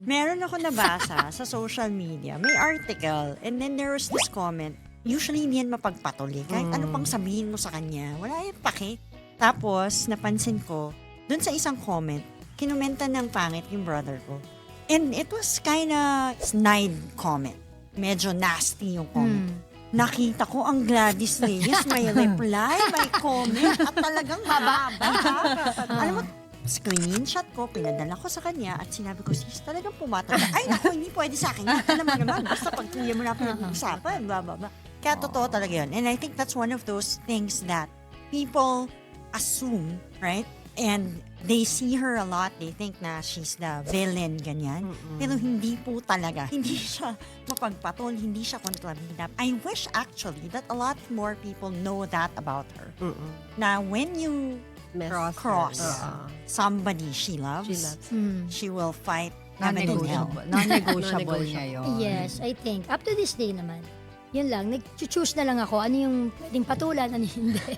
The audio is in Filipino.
Meron ako nabasa sa social media, may article, and then there was this comment, usually hindi yan mapagpatuloy, kahit ano pang sabihin mo sa kanya, wala yung pake. Tapos, napansin ko, dun sa isang comment, kinumenta ng pangit yung brother ko. And it was kinda snide comment. Medyo nasty yung comment. Nakita ko ang Gladys Reyes, may reply, may comment, at talagang haba. Alam mo, screenshot ko, pinadala ko sa kanya, at sinabi ko, sis, talagang pumatag. Ay, naku, hindi pwede sa akin. Alam mo naman, basta pagtuya mo na pinag-uusapan, blah. Kaya totoo talaga yun. And I think that's one of those things that people assume, right? And they see her a lot. They think na she's the villain, ganyan. Pero hindi po talaga. Hindi siya mapagpatol, hindi siya kontrabida. I wish actually that a lot more people know that about her. Na when you cross somebody she loves, she will fight heaven and hell. Non-negotiable siya yun. Yes, I think. Up to this day naman. Yun lang. Nag-choose na lang ako. Ano yung pwedeng patulan, ano yung hindi.